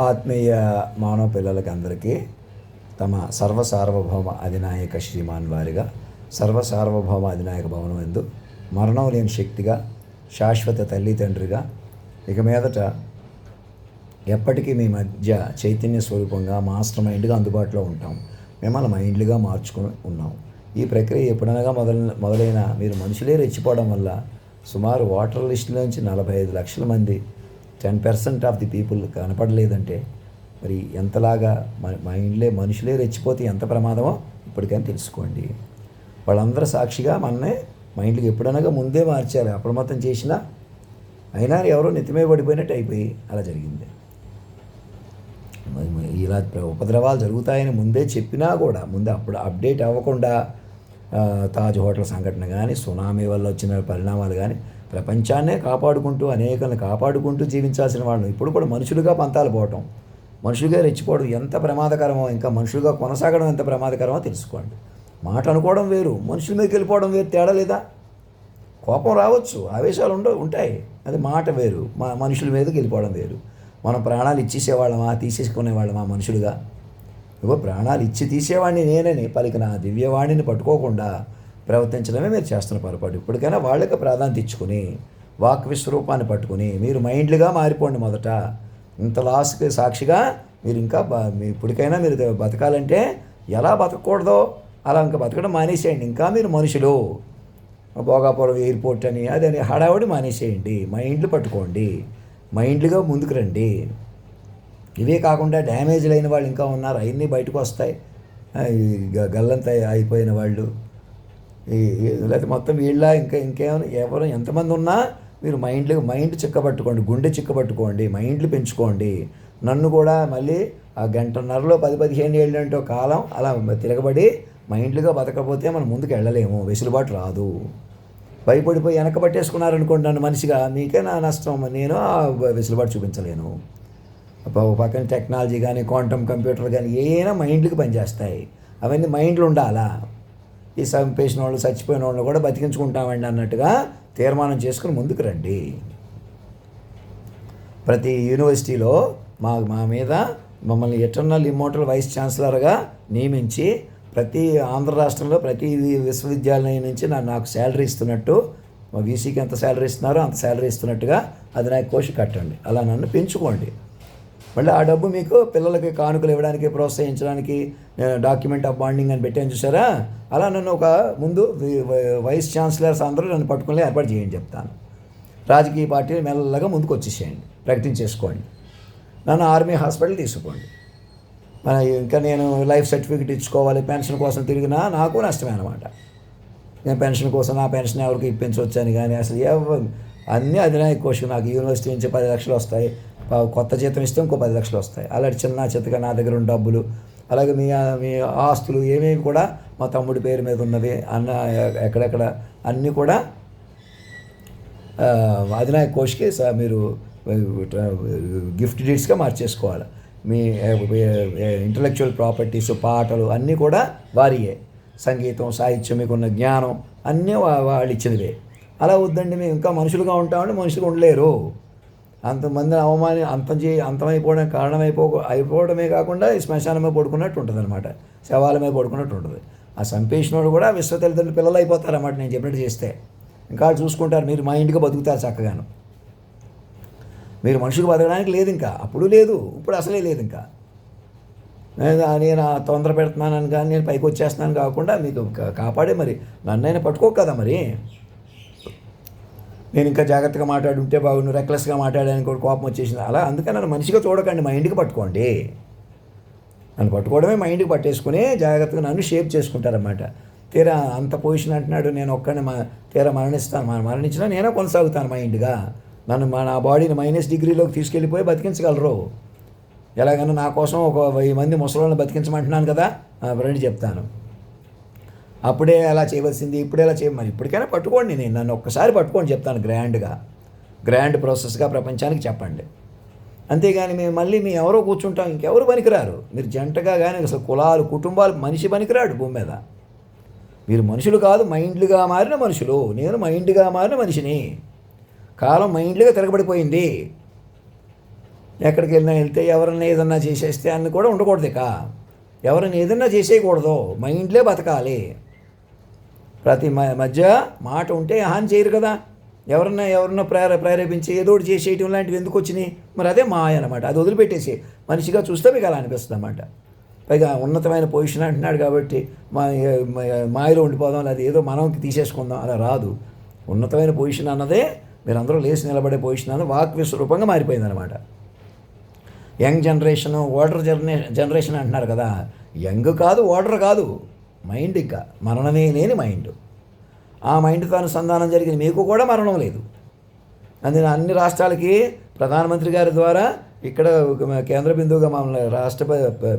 ఆత్మీయ మానవ పిల్లలకి అందరికీ తమ సర్వసార్వభౌమ అధినాయక శ్రీమాన్ వారిగా సర్వసార్వభౌమ అధినాయక భవనం ఎందు మరణం లేని శక్తిగా శాశ్వత తల్లి తండ్రిగా ఇక మీదట ఎప్పటికీ మీ మధ్య చైతన్య స్వరూపంగా మాస్టర్ మైండ్గా అందుబాటులో ఉంటాం. మిమ్మల్ని మైండ్లుగా మార్చుకుని ఉన్నాం. ఈ ప్రక్రియ ఎప్పుడనగా మొదలైన మీరు మనుషులే రెచ్చిపోవడం వల్ల సుమారు ఓటర్ లిస్టులోంచి 45 లక్షల మంది 10% ఆఫ్ ది పీపుల్ కనపడలేదంటే మరి ఎంతలాగా మైండ్లే మనుషులే రెచ్చిపోతే ఎంత ప్రమాదమో ఇప్పటికైనా తెలుసుకోండి. వాళ్ళందరూ సాక్షిగా మననే మైండ్కి ఎప్పుడనగా ముందే మార్చారు, అప్రమత్తం చేసినా అయినా ఎవరో నెత్తిమే పడిపోయినట్టు అయిపోయి అలా జరిగింది. ఇలా ఉపద్రవాలు జరుగుతాయని ముందే చెప్పినా కూడా ముందే అప్పుడు అప్డేట్ అవ్వకుండా తాజ్ హోటల్ సంఘటన కానీ సునామీ వల్ల వచ్చిన పరిణామాలు కానీ ప్రపంచాన్నే కాపాడుకుంటూ అనేకలను కాపాడుకుంటూ జీవించాల్సిన వాళ్ళు ఇప్పుడు కూడా మనుషులుగా పంతాలు పోవటం, మనుషులుగా రెచ్చిపోవడం ఎంత ప్రమాదకరమో, ఇంకా మనుషులుగా కొనసాగడం ఎంత ప్రమాదకరమో తెలుసుకోండి. మాట అనుకోవడం వేరు, మనుషుల మీదకి వెళ్ళిపోవడం వేరు. తేడా లేదా? కోపం రావచ్చు, ఆవేశాలు ఉంటాయి, అది మాట వేరు. మనుషుల మీదకి వెళ్ళిపోవడం వేరు. మనం ప్రాణాలు ఇచ్చేసేవాళ్ళమా తీసేసుకునేవాళ్ళమా మనుషులుగా? ఇగో ప్రాణాలు ఇచ్చి తీసేవాడిని నేనని పలికిన దివ్యవాణిని పట్టుకోకుండా ప్రవర్తించడమే మీరు చేస్తున్న పొరపాటు. ఇప్పటికైనా వాళ్ళకి ప్రాధాన్యత ఇచ్చుకుని వాక్ విశ్వరూపాన్ని పట్టుకుని మీరు మైండ్లుగా మారిపోండి. మొదట ఇంత లాస్కి సాక్షిగా మీరు ఇంకా ఇప్పటికైనా మీరు బతకాలంటే ఎలా బతకూడదో అలా ఇంకా బతకడం మానేసేయండి. ఇంకా మీరు మనుషులు భోగాపురం ఎయిర్పోర్ట్ అని అదని హడావుడి మానేసేయండి. మైండ్లు పట్టుకోండి, మైండ్లుగా ముందుకు రండి. ఇవే కాకుండా డ్యామేజ్లు అయిన వాళ్ళు ఇంకా ఉన్నారు, అవన్నీ బయటకు వస్తాయి. గల్లంతా అయిపోయిన వాళ్ళు లేకపోతే మొత్తం వీళ్ళ ఇంకేమైనా ఎవరు ఎంతమంది ఉన్నా మీరు మైండ్ చిక్కబట్టుకోండి, గుండె చిక్కబట్టుకోండి, మైండ్లు పెంచుకోండి. నన్ను కూడా మళ్ళీ ఆ గంటన్నరలో 10-15 ఏళ్ళంటో కాలం అలా తిరగబడి మైండ్లుగా బతకపోతే మనం ముందుకు వెళ్ళలేము, వెసులుబాటు రాదు. భయపడిపోయి వెనక పట్టేసుకున్నారనుకోండి నన్ను మనిషిగా, మీకే నా నష్టం. నేను ఆ వెసులుబాటు చూపించలేను. పక్కన టెక్నాలజీ కానీ క్వాంటమ్ కంప్యూటర్ కానీ ఏమైనా మైండ్లకి పనిచేస్తాయి. అవన్నీ మైండ్లు ఉండాలా. ఈ చంపేసిన వాళ్ళు చచ్చిపోయిన వాళ్ళు కూడా బతికించుకుంటామండి అన్నట్టుగా తీర్మానం చేసుకుని ముందుకు రండి. ప్రతి యూనివర్సిటీలో మా మీద మమ్మల్ని ఎటర్నల్ ఇమ్మోర్టల్ వైస్ ఛాన్సలర్గా నియమించి ప్రతి ఆంధ్ర రాష్ట్రంలో ప్రతి విశ్వవిద్యాలయం నుంచి నాకు శాలరీ ఇస్తున్నట్టు, మా వీసీకి ఎంత శాలరీ ఇస్తున్నారో అంత శాలరీ ఇస్తున్నట్టుగా అది నాకు కోసి కట్టండి. అలా నన్ను పెంచుకోండి. మళ్ళీ ఆ డబ్బు మీకు పిల్లలకి కానుకలు ఇవ్వడానికి ప్రోత్సహించడానికి డాక్యుమెంట్ ఆఫ్ బాండింగ్ అని పెట్టాను చూసారా, అలా నన్ను ఒక ముందు వైస్ ఛాన్సలర్స్ అందరూ నన్ను పట్టుకుని ఏర్పాటు చేయండి చెప్తాను. రాజకీయ పార్టీలు మెల్లగా ముందుకు వచ్చేసేయండి, ప్రకటించేసుకోండి. నన్ను ఆర్మీ హాస్పిటల్ తీసుకోండి. ఇంకా నేను లైఫ్ సర్టిఫికేట్ ఇచ్చుకోవాలి, పెన్షన్ కోసం తిరిగినా నాకు నష్టమే అనమాట. నేను పెన్షన్ కోసం నా పెన్షన్ ఎవరికి ఇప్పించవచ్చని కానీ అసలు అన్నీ అధినాయక కోశం. నాకు యూనివర్సిటీ నుంచి 10 లక్షలు వస్తాయి, కొత్త జీతం ఇస్తే ఇంకో 10 లక్షలు వస్తాయి. అలాంటి చిత్తగా నా దగ్గర ఉన్న డబ్బులు, అలాగే మీ ఆస్తులు ఏమేమి కూడా మా తమ్ముడి పేరు మీద ఉన్నవి అన్న ఎక్కడెక్కడ అన్నీ కూడా అధినాయక కోష్కి మీరు గిఫ్ట్ డీడ్స్గా మార్చేసుకోవాలి. మీ ఇంటలెక్చువల్ ప్రాపర్టీస్, పాటలు అన్నీ కూడా వారియే. సంగీతం, సాహిత్యం, మీకున్న జ్ఞానం అన్నీ వాళ్ళు ఇచ్చినవే. అలా వద్దండి, మేము ఇంకా మనుషులుగా ఉంటామంటే మనుషులుగా ఉండలేరు. అంతమంది అంతమైపోవడానికి అయిపోవడమే కాకుండా ఈ శ్మశానమే పడుకున్నట్టు ఉంటుంది అనమాట, శవాలమే పడుకున్నట్టు ఉంటుంది. ఆ చంపేసినోడు కూడా విశ్వ తల్లిదండ్రులు పిల్లలు అయిపోతారన్నమాట నేను చెప్పినట్టు చేస్తే. ఇంకా చూసుకుంటారు, మీరు మైండ్గా బతుకుతారు చక్కగాను. మీరు మనుషులు బతకడానికి లేదు, ఇంకా అప్పుడు లేదు, ఇప్పుడు అసలే లేదు. ఇంకా నేను తొందర పెడుతున్నానని కానీ నేను పైకి వచ్చేస్తున్నాను కాకుండా మీకు కాపాడే మరి నన్నైనా పట్టుకోక కదా మరి. నేను ఇంకా జాగ్రత్తగా మాట్లాడుంటే బాగుండు, రెక్లెస్గా మాట్లాడడానికి కూడా కోపం వచ్చేసింది. అలా అందుకని నన్ను మనిషిగా చూడకండి, మైండ్కి పట్టుకోండి. నన్ను పట్టుకోవడమే మైండ్కి పట్టేసుకుని జాగ్రత్తగా నన్ను షేప్ చేసుకుంటారన్నమాట. తీరా అంత పొజిషన్ అంటున్నాడు, నేను ఒక్కడిని తీరా మరణించినా నేనే కొనసాగుతాను మైండ్గా. నన్ను నా బాడీని -డిగ్రీలోకి తీసుకెళ్ళిపోయి బతికించగలరు. ఎలాగైనా నా కోసం ఒక 1000 మంది ముసలోళ్ళని బతికించమంటున్నాను కదా, రండి చెప్తాను. అప్పుడే అలా చేయవలసింది, ఇప్పుడే అలా మరి ఇప్పటికైనా పట్టుకోండి. నేను నన్ను ఒక్కసారి పట్టుకోండి చెప్తాను, గ్రాండ్ ప్రాసెస్గా ప్రపంచానికి చెప్పండి. అంతేగాని మేము ఎవరో కూర్చుంటాం, ఇంకెవరు పనికిరారు. మీరు జంటగా కానీ అసలు కులాలు, కుటుంబాలు, మనిషి పనికిరాడు భూమి మీద. మీరు మనుషులు కాదు, మైండ్లుగా మారిన మనుషులు. నేను మైండ్గా మారిన మనిషిని. కాలం మైండ్లుగా తిరగబడిపోయింది. ఎక్కడికి వెళ్తే ఎవరన్నా ఏదన్నా చేసేస్తే అని కూడా ఉండకూడదు. ఇక ఎవరైనా ఏదన్నా చేసేయకూడదు, మైండ్లే బతకాలి. ప్రతి మధ్య మాట ఉంటే హాని చేయరు కదా. ఎవరన్నా ప్రేరేపించి ఏదో ఒకటి చేసేయటం లాంటివి ఎందుకు వచ్చినాయి? మరి అదే మాయ అనమాట. అది వదిలిపెట్టేసి మనిషిగా చూస్తే మీకు అలా అనిపిస్తుంది అన్నమాట. పైగా ఉన్నతమైన పొజిషన్ అంటున్నాడు కాబట్టి మాయలో ఉండిపోదాం, అది ఏదో మనకి తీసేసుకుందాం, అలా రాదు. ఉన్నతమైన పొజిషన్ అన్నదే మీరందరూ లేచి నిలబడే పొజిషన్ అన్నది వాక్ విశ్వరూపంగా మారిపోయింది అనమాట. యంగ్ జనరేషను, ఓల్డర్ జనరేషన్ అంటున్నారు కదా. యంగ్ కాదు, ఓల్డర్ కాదు, మైండ్. ఇంకా మరణమే లేని మైండ్. ఆ మైండ్తో అనుసంధానం జరిగిన మీకు కూడా మరణం లేదు. అందుకని అన్ని రాష్ట్రాలకి ప్రధానమంత్రి గారి ద్వారా ఇక్కడ కేంద్ర బిందువుగా మమ్మల్ని రాష్ట్ర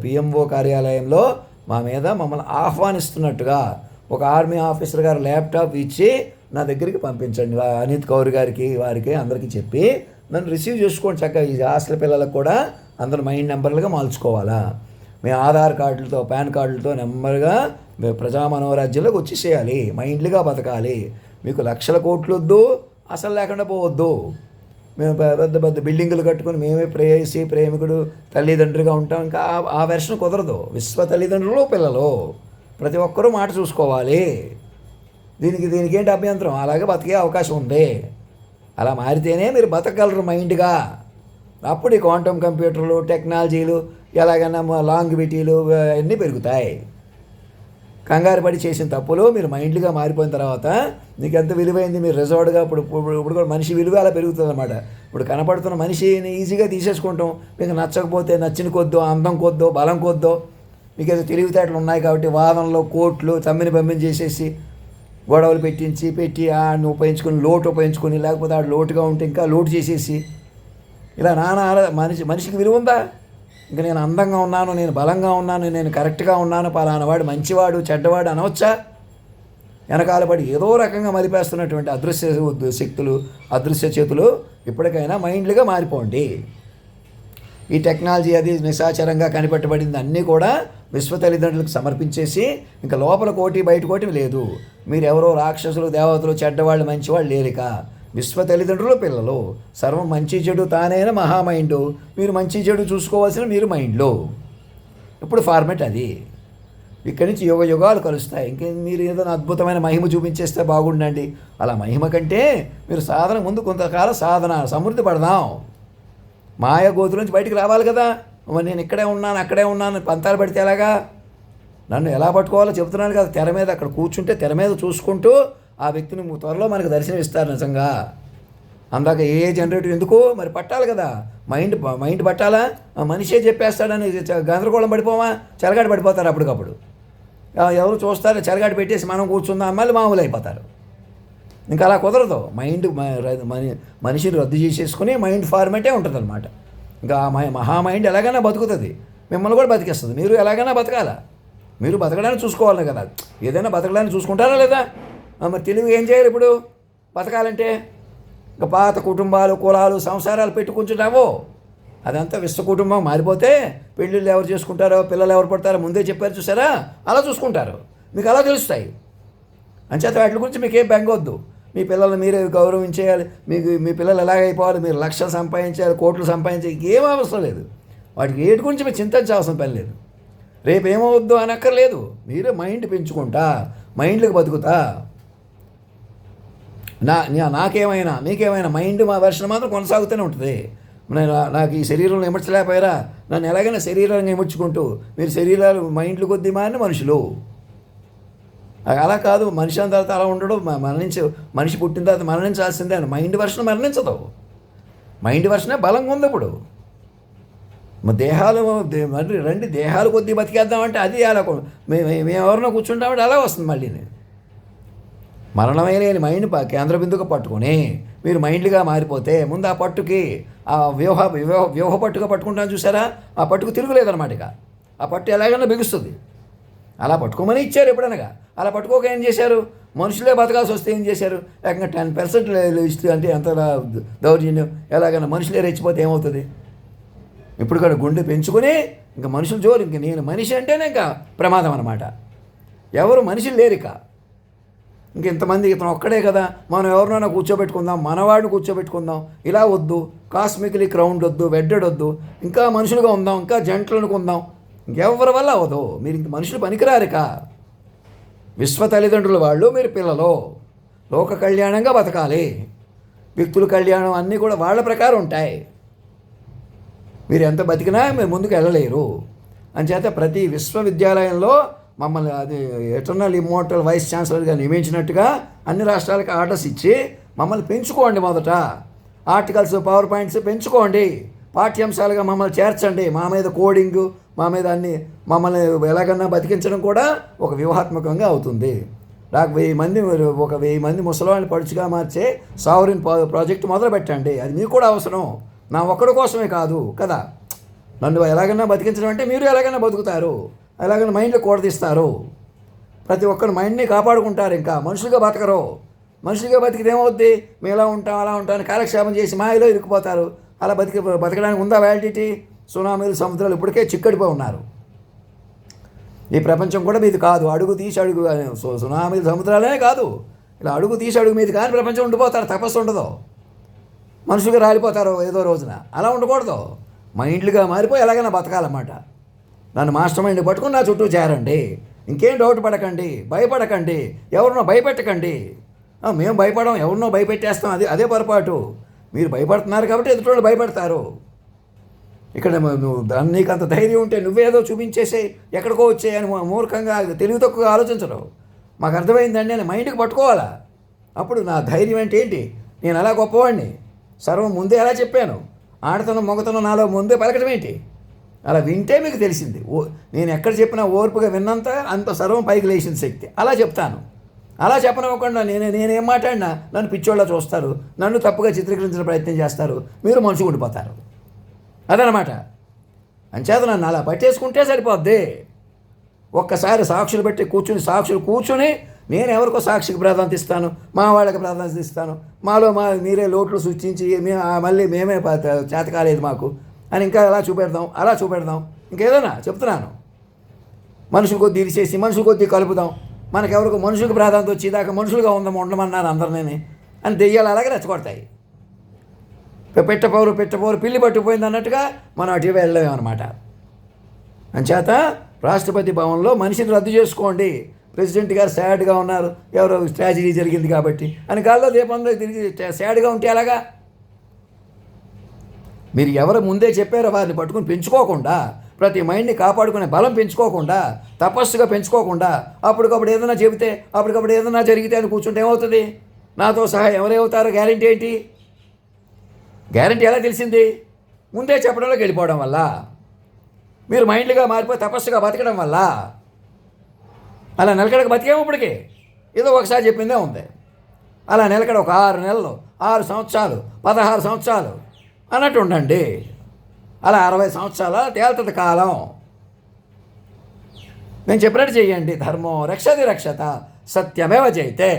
పిఎంఓ కార్యాలయంలో మమ్మల్ని ఆహ్వానిస్తున్నట్టుగా ఒక ఆర్మీ ఆఫీసర్ గారు ల్యాప్టాప్ ఇచ్చి నా దగ్గరికి పంపించండి, అనిత్ కౌర్ గారికి, వారికి అందరికీ చెప్పి నన్ను రిసీవ్ చేసుకోండి చక్కగా. ఈ హాస్టల్ పిల్లలకు కూడా అందరు మైండ్ నెంబర్లుగా మార్చుకోవాలా. మేము ఆధార్ కార్డులతో, పాన్ కార్డులతో నెంబర్గా ప్రజా మనోరాజ్యంలోకి వచ్చేసేయాలి, మైండ్లుగా బతకాలి. మీకు లక్షల కోట్లు వద్దు, అసలు లేకుండా పోవద్దు. మేము పెద్ద పెద్ద బిల్డింగులు కట్టుకుని మేమే ప్రేయసి ప్రేమికుడు తల్లిదండ్రులుగా ఉంటాం. ఇంకా ఆ వెర్షన్ కుదరదు. విశ్వ తల్లిదండ్రులు పిల్లలు ప్రతి ఒక్కరూ మాట చూసుకోవాలి. దీనికి ఏంటి అభ్యంతరం? అలాగే బతికే అవకాశం ఉంది. అలా మారితేనే మీరు బతకగలరు మైండ్గా. అప్పుడు ఈ క్వాంటమ్ కంప్యూటర్లు, టెక్నాలజీలు, ఎలాగైనా లాంగివిటీలు అన్నీ పెరుగుతాయి. కంగారు పడి చేసిన తప్పులు మీరు మైండ్లుగా మారిపోయిన తర్వాత మీకు ఎంత విలువైంది. మీరు రిజర్వ్డ్గా ఇప్పుడు కూడా మనిషి విలువ అలా పెరుగుతుంది అన్నమాట. ఇప్పుడు కనపడుతున్న మనిషిని ఈజీగా తీసేసుకుంటాం. మీకు నచ్చకపోతే నచ్చిన కొద్దో, అందం కొద్దో, బలం కొద్దో, మీకు ఏదో తెలివితేటలు ఉన్నాయి కాబట్టి వాదనలో కోట్లు తమ్మిని చేసేసి గొడవలు పెట్టి ఆడిని ఉపయోగించుకొని లేకపోతే ఆడు లోటుగా ఉంటే ఇంకా లోటు చేసేసి ఇలా మనిషికి విలువ ఉందా? ఇంకా నేను అందంగా ఉన్నాను, నేను బలంగా ఉన్నాను, నేను కరెక్ట్గా ఉన్నాను, పలానావాడు మంచివాడు చెడ్డవాడు అనవచ్చా? వెనకాల పడి ఏదో రకంగా మరిపేస్తున్నటువంటి అదృశ్య శక్తులు, అదృశ్య చేతులు ఇప్పటికైనా మైండ్లుగా మారిపోండి. ఈ టెక్నాలజీ అది నిశాచరంగా కనిపెట్టబడింది అన్నీ కూడా విశ్వ తల్లిదండ్రులకు సమర్పించేసి ఇంకా లోపల కోటి బయట కోటి లేదు. మీరు ఎవరో రాక్షసులు, దేవతలు, చెడ్డవాళ్ళు, మంచివాళ్ళు లేరిక. విశ్వ తల్లిదండ్రులు పిల్లలు. సర్వం మంచి చెడు తానైన మహామైండు. మీరు మంచి చెడు చూసుకోవాల్సిన మీరు మైండ్లో. ఇప్పుడు ఫార్మెట్ అది. ఇక్కడి నుంచి యుగాలు కలుస్తాయి. ఇంకే మీరు ఏదైనా అద్భుతమైన మహిమ చూపించేస్తే బాగుండండి. అలా మహిమ కంటే మీరు సాధన ముందు కొంతకాలం సాధన సమృద్ధి పడదాం. మాయ గోతుల నుంచి బయటికి రావాలి కదా. నేను ఇక్కడే ఉన్నాను, అక్కడే ఉన్నాను పంతాలు పడితే ఎలాగా? నన్ను ఎలా పట్టుకోవాలో చెప్తున్నాను కదా. తెర మీద అక్కడ కూర్చుంటే తెర మీద చూసుకుంటూ ఆ వ్యక్తిని త్వరలో మనకు దర్శనం ఇస్తారు నిజంగా. అందాక ఏ జనరేటర్ ఎందుకు మరి పట్టాలి కదా. మైండ్ పట్టాలా? మనిషే చెప్పేస్తాడని గందరగోళం పడిపోవా? చెలగాడు పడిపోతారు అప్పటికప్పుడు. ఎవరు చూస్తారు, చెలగాడు పెట్టేసి మనం కూర్చుందాం, మళ్ళీ మామూలు అయిపోతారు. ఇంకా అలా కుదరదు. మనిషిని రద్దు చేసేసుకుని మైండ్ ఫార్మేటే ఉంటుంది అనమాట. ఇంకా మహామైండ్ ఎలాగైనా బతుకుతుంది, మిమ్మల్ని కూడా బతికేస్తుంది. మీరు ఎలాగైనా బతకాలా? మీరు బతకడానికి చూసుకోవాలి కదా. ఏదైనా బతకడానికి చూసుకుంటారా లేదా? మరి తెలివి ఏం చేయాలి ఇప్పుడు బతకాలంటే? ఇంకా పాత కుటుంబాలు, కులాలు, సంసారాలు పెట్టుకుంటున్నావో అదంతా విశ్వ కుటుంబం మారిపోతే పెళ్ళిళ్ళు ఎవరు చేసుకుంటారో, పిల్లలు ఎవరు పడతారో ముందే చెప్పారు చూసారా? అలా చూసుకుంటారు. మీకు అలా తెలుస్తాయి. అంచేత వాటి గురించి మీకు ఏం బెంగొద్దు. మీ పిల్లల్ని మీరే గౌరవించేయాలి. మీ పిల్లలు ఎలాగైపోవాలి, మీరు లక్షలు సంపాదించాలి, కోట్లు సంపాదించాలి, ఏం అవసరం లేదు. వాటికి ఏటి గురించి మీరు చింతించాల్సిన పని లేదు. రేపు ఏమవద్దు అనక్కర్లేదు. మీరే మైండ్ పెంచుకుంటా, మైండ్లకు బతుకుతా. నాకేమైనా మీకేమైనా మైండ్ మా వెర్షన్ మాత్రం కొనసాగుతూనే ఉంటుంది. నాకు ఈ శరీరంలో ఇమర్చలేకపోయారా? నన్ను ఎలాగైనా శరీరాన్ని ఇమర్చుకుంటూ మీరు శరీరాలు మైండ్లు కొద్ది మారిన మనుషులు. అలా కాదు, మనిషి అయిన తర్వాత అలా ఉండడు. మనిషి పుట్టిన తర్వాత మరణించాల్సిందే. మైండ్ వెర్షన్ మరణించదు. మైండ్ వెర్షనే బలంగా ఉంది. ఇప్పుడు దేహాలు రండి దేహాలు కొద్ది బతికేద్దామంటే అది అలా మేము ఎవరినో కూర్చుంటామంటే అలా వస్తుంది. మళ్ళీ మరణమే లేని మైండ్ కేంద్ర బిందుగా పట్టుకొని మీరు మైండ్లుగా మారిపోతే ముందు ఆ పట్టుకి ఆ వ్యూహ పట్టుగా పట్టుకుంటాను చూసారా? ఆ పట్టుకు తిరుగులేదన్నమాట. ఇక ఆ పట్టు ఎలాగైనా బిగుస్తుంది. అలా పట్టుకోమని ఇచ్చారు ఎప్పుడనగా. అలా పట్టుకోక ఏం చేశారు? మనుషులే బతకాల్సి వస్తే ఏం చేశారు? ఏకంగా 10% ఇస్తే అంటే ఎంత దౌర్జన్యం. ఎలాగైనా మనుషులే రెచ్చిపోతే ఏమవుతుంది? ఇప్పుడు కూడా గుండె పెంచుకొని ఇంకా మనుషులు జోరు. ఇంక నేను మనిషి అంటేనే ఇంకా ప్రమాదం అన్నమాట. ఎవరు మనుషులు లేరు. ఇక ఇంతమంది ఇతను ఒక్కడే కదా, మనం ఎవరినైనా కూర్చోబెట్టుకుందాం, మనవాడిని కూర్చోబెట్టుకుందాం, ఇలా వద్దు, కాస్మికలీ క్రౌండ్ వద్దు, వెడ్డెడ్ వద్దు, ఇంకా మనుషులుగా ఉందాం, ఇంకా జంటలు అనుకుందాం. ఇంకెవరి వల్ల అవ్వదు. మీరు ఇంక మనుషులు పనికిరారిక. విశ్వ తల్లిదండ్రుల వాళ్ళు, మీరు పిల్లలు. లోక కళ్యాణంగా బతకాలి. వ్యక్తుల కళ్యాణం అన్నీ కూడా వాళ్ళ ప్రకారం ఉంటాయి. మీరు ఎంత బతికినా మీరు ముందుకు వెళ్ళలేరు. అంచేత ప్రతి విశ్వవిద్యాలయంలో మమ్మల్ని అది ఎటర్నల్ ఇమ్మోర్టల్ వైస్ ఛాన్సలర్గా నియమించినట్టుగా అన్ని రాష్ట్రాలకు ఆర్డర్స్ ఇచ్చి మమ్మల్ని పెంచుకోండి. మొదట ఆర్టికల్స్, పవర్ పాయింట్స్ పెంచుకోండి. పాఠ్యాంశాలుగా మమ్మల్ని చేర్చండి. మా మీద కోడింగు, మా మీద అన్ని, మమ్మల్ని ఎలాగన్నా బతికించడం కూడా ఒక వ్యూహాత్మకంగా అవుతుంది. నాకు 1000 మంది ముసలివాళ్ళని పడుచుగా మార్చే సావరిన్ ప్రాజెక్టు మొదలు పెట్టండి. అది మీకు కూడా అవసరం. నా ఒక్కడి కోసమే కాదు కదా. నన్ను ఎలాగైనా బతికించడం అంటే మీరు ఎలాగైనా బతుకుతారు, ఎలాగైనా మైండ్లో కూడదీస్తారు. ప్రతి ఒక్కరి మైండ్ని కాపాడుకుంటారు. ఇంకా మనుషులుగా బతకరు. మనుషులుగా బతికితే ఏమవుద్ది? మేము ఇలా ఉంటాం, అలా ఉంటామని కాలక్షేపం చేసి మాయలో ఇరుక్కుపోతారు. అలా బతకడానికి ఉందా వ్యాలిడిటీ? సునామీలు, సముద్రాలు ఇప్పటికే చిక్కడిపోయి ఉన్నారు. ఈ ప్రపంచం కూడా మీది కాదు. అడుగు తీసి అడుగు, సునామీలు, సముద్రాలే కాదు, ఇలా అడుగు తీసి అడుగు మీది కానీ ప్రపంచం ఉండిపోతారు. తపస్సు ఉండదు. మనుషులుగా రాలిపోతారు ఏదో రోజున. అలా ఉండకూడదు. మైండ్లుగా మారిపోయి ఎలాగైనా బతకాలన్నమాట. నన్ను మాస్టర్ మైండ్ పట్టుకుని నా చుట్టూ చేరండి. ఇంకేం డౌట్ పడకండి, భయపడకండి, ఎవరినో భయపెట్టకండి. మేము భయపడం, ఎవరినో భయపెట్టేస్తాం, అదే పొరపాటు. మీరు భయపడుతున్నారు కాబట్టి ఎదుటి భయపడతారు. ఇక్కడ నువ్వు నీకు అంత ధైర్యం ఉంటే నువ్వేదో చూపించేసే ఎక్కడికో వచ్చేయని మూర్ఖంగా తెలివి తక్కువగా ఆలోచించడం. మాకు అర్థమైందండి అని మైండ్కి పట్టుకోవాలా. అప్పుడు నా ధైర్యం అంటే ఏంటి? నేను అలా గొప్పవాడిని, సర్వం ముందే ఎలా చెప్పాను, ఆడతనం మొగతనం నాలో ముందే పలకడం ఏంటి? అలా వింటే మీకు తెలిసింది. నేను ఎక్కడ చెప్పినా ఓర్పుగా విన్నంత అంత సర్వం పైకి లేచిన శక్తి. అలా చెప్తాను. అలా చెప్పనివ్వకుండా నేనేం మాట్లాడినా నన్ను పిచ్చోళ్ళ చూస్తారు, నన్ను తప్పుగా చిత్రీకరించిన ప్రయత్నం చేస్తారు, మీరు మనుషు ఉండిపోతారు. అదనమాట. అంచేత నన్ను అలా పట్టేసుకుంటే సరిపోద్ది. ఒక్కసారి సాక్షులు పెట్టి కూర్చుని నేను ఎవరికో సాక్షికి ప్రాధాన్యత ఇస్తాను, మా వాళ్ళకి ప్రాధాన్యత ఇస్తాను, మాలో మీరే లోట్లు సృష్టించి మళ్ళీ మేమే చేత కాలేదు మాకు అని ఇంకా అలా చూపెడదాం. ఇంకేదైనా చెప్తున్నాను. మనుషుల కొద్దీ ఇరిచేసి మనుషుల కొద్దీ కలుపుదాం, మనకెవరికి మనుషులకు ప్రాధాన్యత వచ్చేదాకా మనుషులుగా ఉండమన్నారు అందరినీ అని దెయ్యాలు అలాగే రెచ్చగొడతాయి. పెట్టపోరు పిల్లి పట్టుకుపోయింది అన్నట్టుగా మనం అటు వెళ్ళలేమన్నమాట. అంచేత రాష్ట్రపతి భవన్లో మనిషిని రద్దు చేసుకోండి. ప్రెసిడెంట్ గారు సాడ్గా ఉన్నారు, ఎవరో ట్రాజడీ జరిగింది కాబట్టి అని గాల్లో దీపంలో తిరిగి సాడ్గా ఉంటే అలాగా. మీరు ఎవరు ముందే చెప్పారో వారిని పట్టుకుని పెంచుకోకుండా, ప్రతి మైండ్ని కాపాడుకునే బలం పెంచుకోకుండా, తపస్సుగా పెంచుకోకుండా, అప్పటికప్పుడు ఏదైనా చెబితే అప్పటికప్పుడు ఏదైనా జరిగితే అని కూర్చుంటే ఏమవుతుంది? నాతో సహా ఎవరేమవుతారో గ్యారెంటీ ఏంటి? గ్యారెంటీ ఎలా తెలిసింది? ముందే చెప్పడంలోకి వెళ్ళిపోవడం వల్ల, మీరు మైండ్లుగా మారిపోయి తపస్సుగా బతకడం వల్ల. అలా నిలకడకు బతికేమో ఇప్పటికి ఏదో ఒకసారి చెప్పిందే ఉంది. అలా నిలకడ ఒక 6 నెలలు, 6 సంవత్సరాలు, 16 సంవత్సరాలు అన్నట్టు ఉండండి. అలా 60 సంవత్సరాల తేల్తది కాలం. నేను చెప్పినట్టు చెయ్యండి. ధర్మో రక్షతి రక్షత, సత్యమేవ జయతే.